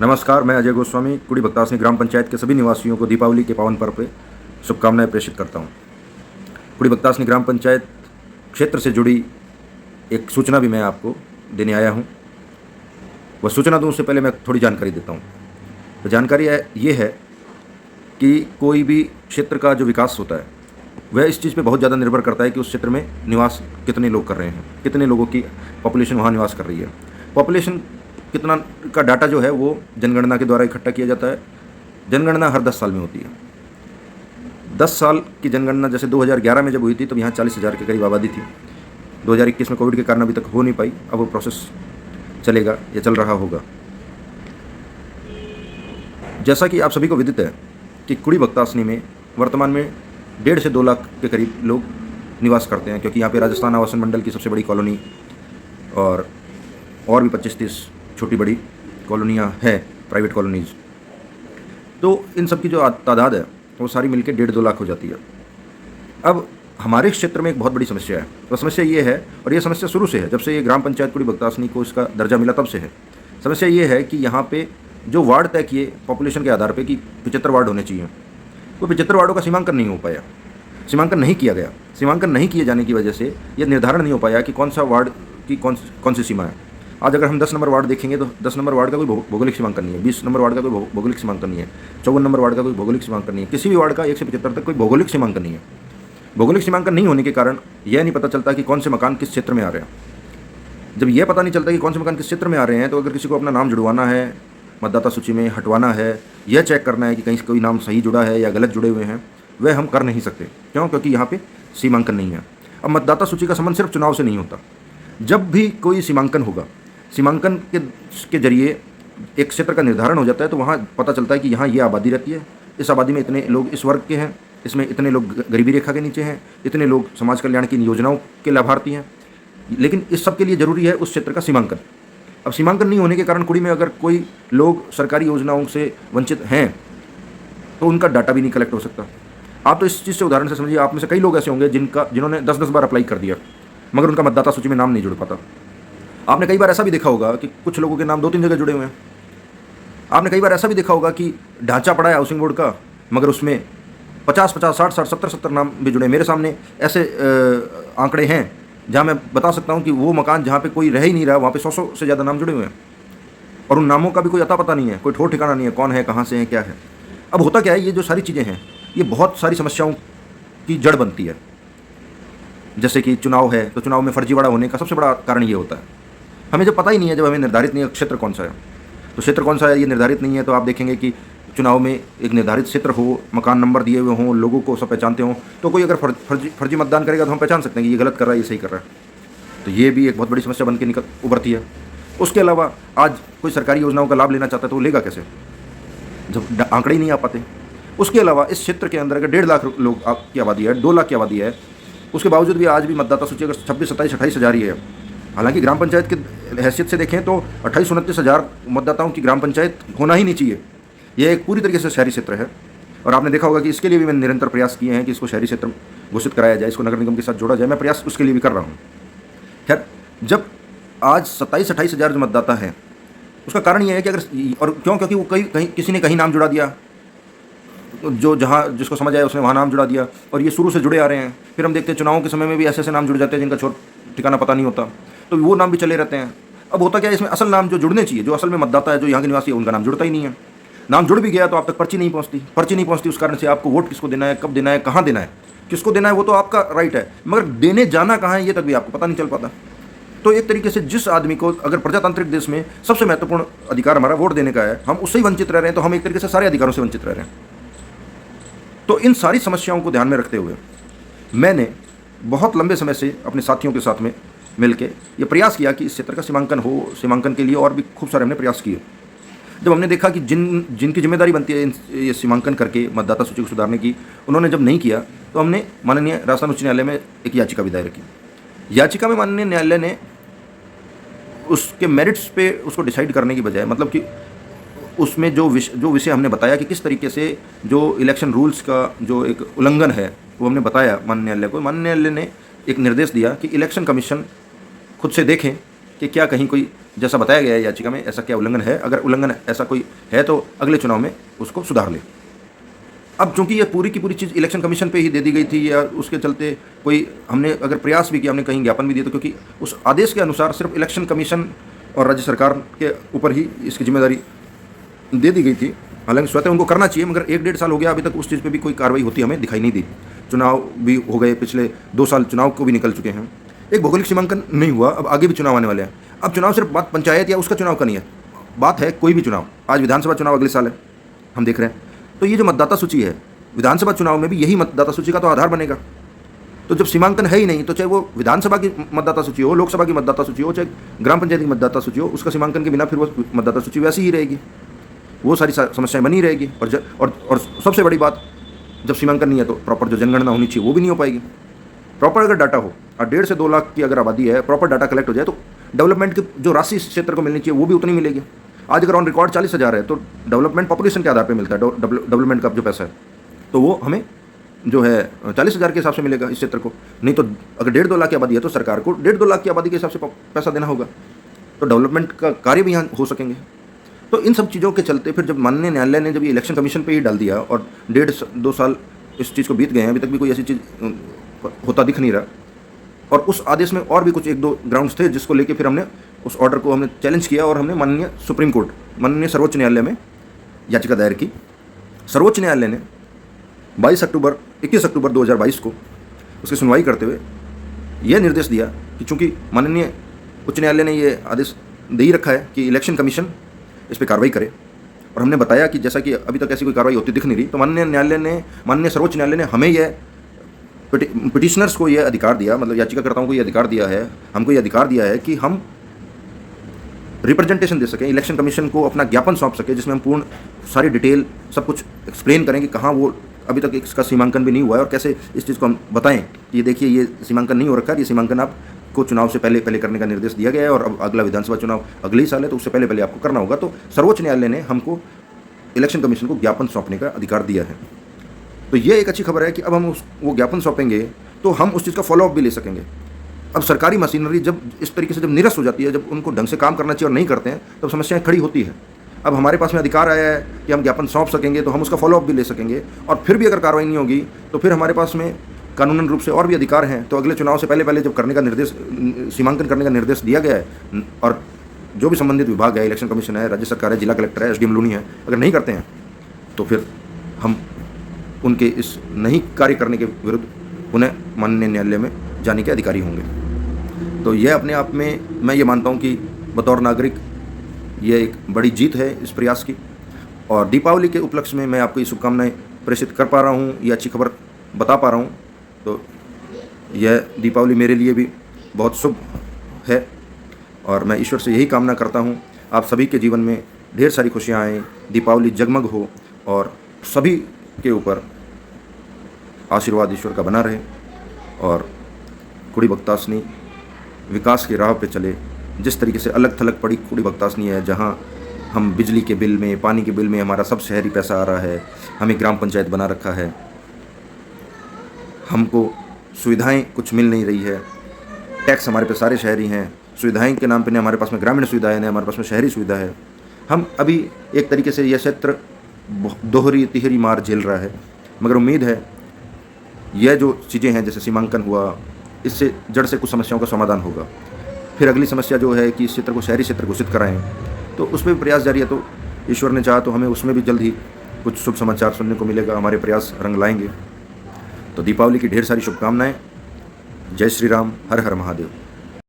नमस्कार, मैं अजय गोस्वामी कुड़ी भक्तासनी ग्राम पंचायत के सभी निवासियों को दीपावली के पावन पर्व पे शुभकामनाएं प्रेषित करता हूं। कुड़ी भक्तासनी ग्राम पंचायत क्षेत्र से जुड़ी एक सूचना भी मैं आपको देने आया हूं। वह सूचना दूं उससे पहले मैं थोड़ी जानकारी देता हूं। तो जानकारी ये है कि कोई भी क्षेत्र का जो विकास होता है वह इस चीज़ पे बहुत ज़्यादा निर्भर करता है कि उस क्षेत्र में निवास कितने लोग कर रहे हैं, कितने लोगों की पॉपुलेशन वहाँ निवास कर रही है। पॉपुलेशन कितना का डाटा जो है वो जनगणना के द्वारा इकट्ठा किया जाता है। जनगणना हर 10 साल में होती है। 10 साल की जनगणना जैसे 2011 में जब हुई थी तब यहाँ 40,000 के करीब आबादी थी। 2021 में कोविड के कारण अभी तक हो नहीं पाई। अब वो प्रोसेस चलेगा या चल रहा होगा। जैसा कि आप सभी को विदित है कि कुड़ी भक्तासनी में वर्तमान में 1.5 से 2 लाख के करीब लोग निवास करते हैं, क्योंकि यहाँ पे राजस्थान आवासन मंडल की सबसे बड़ी कॉलोनी और भी 25-30 छोटी बड़ी कॉलोनियाँ हैं, प्राइवेट कॉलोनीज़। तो इन सब की जो तादाद है वो सारी मिलकर 1.5-2 लाख हो जाती है। अब हमारे क्षेत्र में एक बहुत बड़ी समस्या है। तो समस्या ये है, और ये समस्या शुरू से है, जब से ये ग्राम पंचायत कुड़ी भक्तासनी को इसका दर्जा मिला तब से है। समस्या ये है कि यहाँ पे जो वार्ड तय किए पॉपुलेशन के आधार पे कि 75 वार्ड होने चाहिए, वो 75 वार्डों का सीमांकन नहीं हो पाया, सीमांकन नहीं किया गया। सीमांकन नहीं किए जाने की वजह से ये निर्धारण नहीं हो पाया कि कौन सा वार्ड की कौन सी सीमा है। आज अगर हम 10 नंबर वार्ड देखेंगे तो 10 नंबर वार्ड का कोई भौगोलिक सीमांकन नहीं है, 20 नंबर वार्ड का कोई भौगोलिक सीमांकन नहीं है, 54 नंबर वार्ड का कोई भौगोलिक सीमांकन नहीं है, किसी भी वार्ड का 1 से 75 तक कोई भौगोलिक सीमांकन नहीं है। भौगोलिक सीमांकन नहीं होने के कारण यह नहीं पता चलता कि कौन से मकान किस क्षेत्र में आ रहे हैं। जब यह पता नहीं चलता कि कौन से मकान किस क्षेत्र में आ रहे हैं, तो अगर किसी को अपना नाम जुड़वाना है, मतदाता सूची में हटवाना है, यह चेक करना है कि कहीं कोई नाम सही जुड़ा है या गलत जुड़े हुए हैं, वह हम कर नहीं सकते। क्यों? क्योंकि यहाँ पे सीमांकन नहीं है। अब मतदाता सूची का संबंध सिर्फ चुनाव से नहीं होता। जब भी कोई सीमांकन होगा, सीमांकन के जरिए एक क्षेत्र का निर्धारण हो जाता है, तो वहाँ पता चलता है कि यहाँ ये आबादी रहती है, इस आबादी में इतने लोग इस वर्ग के हैं, इसमें इतने लोग गरीबी रेखा के नीचे हैं, इतने लोग समाज कल्याण की योजनाओं के लाभार्थी हैं। लेकिन इस सब के लिए ज़रूरी है उस क्षेत्र का सीमांकन। अब सीमांकन नहीं होने के कारण कुड़ी में अगर कोई लोग सरकारी योजनाओं से वंचित हैं तो उनका डाटा भी नहीं कलेक्ट हो सकता। आप तो इस चीज़ से उदाहरण से समझिए, आप में से कई लोग ऐसे होंगे जिन्होंने 10-10 बार अप्लाई कर दिया मगर उनका मतदाता सूची में नाम नहीं जुड़ पाता। आपने कई बार ऐसा भी देखा होगा कि कुछ लोगों के नाम 2-3 जगह जुड़े हुए हैं। आपने कई बार ऐसा भी देखा होगा कि ढांचा पड़ा है हाउसिंग बोर्ड का, मगर उसमें 50-50, 60-60, 70-70 नाम भी जुड़े। मेरे सामने ऐसे आंकड़े हैं जहाँ मैं बता सकता हूँ कि वो मकान जहाँ पे कोई रह ही नहीं रहा, वहाँ पे 100 से ज़्यादा नाम जुड़े हुए हैं और उन नामों का भी कोई अता पता नहीं है, कोई ठोर ठिकाना नहीं है, कौन है, कहाँ से है, क्या है। अब होता क्या है, ये जो सारी चीज़ें हैं ये बहुत सारी समस्याओं की जड़ बनती है। जैसे कि चुनाव है, तो चुनाव में फर्जीवाड़ा होने का सबसे बड़ा कारण ये होता है, हमें जब पता ही नहीं है, जब हमें निर्धारित नहीं है क्षेत्र कौन सा है, तो क्षेत्र कौन सा है ये निर्धारित नहीं है, तो आप देखेंगे कि चुनाव में एक निर्धारित क्षेत्र हो, मकान नंबर दिए हुए हों, लोगों को सब पहचानते हों, तो कोई अगर फर्जी मतदान करेगा तो हम पहचान सकते हैं कि ये गलत कर रहा है, ये सही कर रहा है। तो ये भी एक बहुत बड़ी समस्या बन के उभरती है। उसके अलावा आज कोई सरकारी योजनाओं का लाभ लेना चाहता है तो वो लेगा कैसे, जब आंकड़े ही नहीं आ पाते। उसके अलावा इस क्षेत्र के अंदर अगर 1.5 लाख लोग की आबादी है, 2 लाख की आबादी है, उसके बावजूद भी आज भी मतदाता सूची अगर 26, 27, 28 हज़ार ही है। हालांकि ग्राम पंचायत की हैसियत से देखें तो 28-29 हज़ार मतदाताओं की ग्राम पंचायत होना ही नहीं चाहिए। यह एक पूरी तरीके से शहरी क्षेत्र है और आपने देखा होगा कि इसके लिए भी मैंने निरंतर प्रयास किए हैं कि इसको शहरी क्षेत्र घोषित कराया जाए, इसको नगर निगम के साथ जोड़ा जाए। मैं प्रयास उसके लिए भी कर रहा हूँ। खैर, जब आज 27-28 हज़ार जो मतदाता हैं, उसका कारण ये है कि अगर और क्योंकि वो कहीं किसी ने कहीं नाम जुड़ा दिया, जो जहाँ जिसको समझ आया उसने वहाँ नाम जुड़ा दिया, और ये शुरू से जुड़े आ रहे हैं। फिर हम देखते हैं चुनावों के समय में भी ऐसे ऐसे नाम जुड़ जाते हैं जिनका छोर ठिकाना पता नहीं होता, तो वो नाम भी चले रहते हैं। अब होता क्या है, इसमें असल नाम जो जुड़ने चाहिए, जो असल में मतदाता है, जो यहाँ के निवासी है, उनका नाम जुड़ता ही नहीं है। नाम जुड़ भी गया तो आप तक पर्ची नहीं पहुँचती। उस कारण से आपको वोट किसको देना है, कब देना है, कहाँ देना है, किसको देना है, वो तो आपका राइट है, मगर देने जाना कहाँ है ये तक भी आपको पता नहीं चल पाता। तो एक तरीके से जिस आदमी को, अगर प्रजातांत्रिक देश में सबसे महत्वपूर्ण अधिकार हमारा वोट देने का है, हम उससे ही वंचित रह रहे हैं, तो हम एक तरीके से सारे अधिकारों से वंचित रह रहे हैं। तो इन सारी समस्याओं को ध्यान में रखते हुए मैंने बहुत लंबे समय से अपने साथियों के साथ में मिलकर ये प्रयास किया कि इस क्षेत्र का सीमांकन हो। सीमांकन के लिए और भी खूब सारे हमने प्रयास किए। जब हमने देखा कि जिनकी जिम्मेदारी बनती है ये सीमांकन करके मतदाता सूची को सुधारने की, उन्होंने जब नहीं किया, तो हमने माननीय राजस्थान उच्च न्यायालय में एक याचिका भी दायर की। याचिका में माननीय न्यायालय ने उसके मेरिट्स पे उसको डिसाइड करने की बजाय, मतलब कि उसमें जो विषय हमने बताया कि किस तरीके से जो इलेक्शन रूल्स का जो एक उल्लंघन है वो हमने बताया माननीय न्यायालय को। माननीय न्यायालय ने एक निर्देश दिया कि इलेक्शन कमीशन खुद से देखें कि क्या कहीं कोई जैसा बताया गया है याचिका में ऐसा क्या उल्लंघन है, अगर उल्लंघन ऐसा कोई है तो अगले चुनाव में उसको सुधार ले। अब चूंकि ये पूरी की पूरी चीज़ इलेक्शन कमीशन पे ही दे दी गई थी, या उसके चलते कोई हमने अगर प्रयास भी किया, हमने कहीं ज्ञापन भी दिया, तो क्योंकि उस आदेश के अनुसार सिर्फ इलेक्शन कमीशन और राज्य सरकार के ऊपर ही इसकी जिम्मेदारी दे दी गई थी। हालांकि स्वतः उनको करना चाहिए, मगर 1-1.5 साल हो गया, अभी तक उस चीज़ पे भी कोई कार्रवाई होती हमें दिखाई नहीं दी। चुनाव भी हो गए, पिछले 2 साल चुनाव को भी निकल चुके हैं, एक भौगोलिक सीमांकन नहीं हुआ, अब आगे भी चुनाव आने वाले हैं। अब चुनाव सिर्फ बात पंचायत या उसका चुनाव का नहीं है, बात है कोई भी चुनाव। आज विधानसभा चुनाव अगले साल है, हम देख रहे हैं। तो ये जो मतदाता सूची है, विधानसभा चुनाव में भी यही मतदाता सूची का तो आधार बनेगा। तो जब सीमांकन है ही नहीं, तो चाहे वो विधानसभा की मतदाता सूची हो, लोकसभा की मतदाता सूची हो, चाहे ग्राम पंचायत की मतदाता सूची हो, उसका सीमांकन के बिना फिर वो मतदाता सूची वैसी ही रहेगी, वो सारी समस्याएं बनी रहेगी। और सबसे बड़ी बात, जब सीमांकन नहीं है तो प्रॉपर जो जनगणना होनी चाहिए वो भी नहीं हो पाएगी। प्रॉपर अगर डाटा हो और 1.5 से 2 लाख की अगर आबादी है, प्रॉपर डाटा कलेक्ट हो जाए, तो डेवलपमेंट की जो राशि इस क्षेत्र को मिलनी चाहिए वो भी उतनी मिलेगी। आज अगर ऑन रिकॉर्ड 40,000 है, तो डेवलपमेंट पॉपुलेशन के आधार पर मिलता है, डेवलपमेंट का जो पैसा है, तो वो हमें जो है 40,000 के हिसाब से मिलेगा इस क्षेत्र को। नहीं तो अगर 1.5-2 लाख की आबादी है तो सरकार को 1.5-2 लाख की आबादी के हिसाब से पैसा देना होगा, तो डेवलपमेंट का कार्य भी यहाँ हो सकेंगे। तो इन सब चीज़ों के चलते फिर जब माननीय न्यायालय ने जब ये इलेक्शन कमीशन पे ही डाल दिया और 1.5-2 साल इस चीज़ को बीत गए हैं, अभी तक भी कोई ऐसी चीज़ होता दिख नहीं रहा, और उस आदेश में और भी कुछ 1-2 ग्राउंड्स थे जिसको लेके फिर हमने उस ऑर्डर को हमने चैलेंज किया और हमने माननीय सुप्रीम कोर्ट, माननीय सर्वोच्च न्यायालय में याचिका दायर की। सर्वोच्च न्यायालय ने 21 अक्टूबर 2022 को उसकी सुनवाई करते हुए यह निर्देश दिया कि चूंकि माननीय उच्च न्यायालय ने ये आदेश दे ही रखा है कि इलेक्शन कमीशन इस पर कार्रवाई करे, और हमने बताया कि जैसा कि अभी तक ऐसी कोई कार्रवाई होती दिख नहीं रही, तो माननीय सर्वोच्च न्यायालय ने हमें यह पिटिशनर्स को यह अधिकार दिया, मतलब याचिकाकर्ताओं को यह अधिकार दिया है, हमको यह अधिकार दिया है कि हम रिप्रेजेंटेशन दे सकें, इलेक्शन कमीशन को अपना ज्ञापन सौंप सके, जिसमें हम पूर्ण सारी डिटेल सब कुछ एक्सप्लेन करें कि कहाँ वो अभी तक इसका सीमांकन भी नहीं हुआ है, और कैसे इस चीज़ को हम बताएं कि ये देखिए ये सीमांकन नहीं हो रखा है, ये सीमांकन आपको चुनाव से पहले करने का निर्देश दिया गया है, और अब अगला विधानसभा चुनाव अगले ही साल है, तो उससे पहले आपको करना होगा। तो सर्वोच्च न्यायालय ने हमको इलेक्शन कमीशन को ज्ञापन सौंपने का अधिकार दिया है। तो ये एक अच्छी खबर है कि अब हम वो ज्ञापन सौंपेंगे तो हम उस चीज़ का फॉलोअप भी ले सकेंगे। अब सरकारी मशीनरी जब इस तरीके से जब निरस्त हो जाती है, जब उनको ढंग से काम करना चाहिए और नहीं करते हैं, तब समस्याएं खड़ी होती है। अब हमारे पास में अधिकार आया है कि हम ज्ञापन सौंप सकेंगे, तो हम उसका फॉलोअप भी ले सकेंगे, और फिर भी अगर कार्रवाई नहीं होगी तो फिर हमारे पास में कानूनन रूप से और भी अधिकार हैं। तो अगले चुनाव से पहले जब करने का निर्देश, सीमांकन करने का निर्देश दिया गया है, और जो भी संबंधित विभाग है, इलेक्शन कमीशन है, राज्य सरकार है, जिला कलेक्टर है, SDM लूनी है, अगर नहीं करते हैं तो फिर हम उनके इस नहीं कार्य करने के विरुद्ध पुनः माननीय न्यायालय में जाने के अधिकारी होंगे। तो यह अपने आप में मैं ये मानता हूँ कि बतौर नागरिक यह एक बड़ी जीत है इस प्रयास की, और दीपावली के उपलक्ष्य में मैं आपको ये शुभकामनाएं प्रेषित कर पा रहा हूँ, ये अच्छी खबर बता पा रहा हूँ। तो यह दीपावली मेरे लिए भी बहुत शुभ है, और मैं ईश्वर से यही कामना करता हूँ आप सभी के जीवन में ढेर सारी खुशियाँ आएँ, दीपावली जगमग हो, और सभी के ऊपर आशीर्वाद ईश्वर का बना रहे, और कुड़ी भक्तासनी विकास की राह पे चले। जिस तरीके से अलग थलग पड़ी कुड़ी भक्तासनी है, जहाँ हम बिजली के बिल में, पानी के बिल में हमारा सब शहरी पैसा आ रहा है, हमें ग्राम पंचायत बना रखा है, हमको सुविधाएं कुछ मिल नहीं रही है, टैक्स हमारे पे सारे शहरी हैं, सुविधाएं के नाम पे न हमारे पास में ग्रामीण सुविधाएं, न हमारे पास में शहरी सुविधा है। हम अभी एक तरीके से यह क्षेत्र दोहरी तिहरी मार झेल रहा है, मगर उम्मीद है यह जो चीज़ें हैं, जैसे सीमांकन हुआ, इससे जड़ से कुछ समस्याओं का समाधान होगा। फिर अगली समस्या जो है कि इस क्षेत्र को शहरी क्षेत्र घोषित कराएं, तो उसमें भी प्रयास जारी है। तो ईश्वर ने चाहा तो हमें उसमें भी जल्द ही कुछ शुभ समाचार सुनने को मिलेगा, हमारे प्रयास रंग लाएंगे। तो दीपावली की ढेर सारी शुभकामनाएं। जय श्री राम, हर हर महादेव।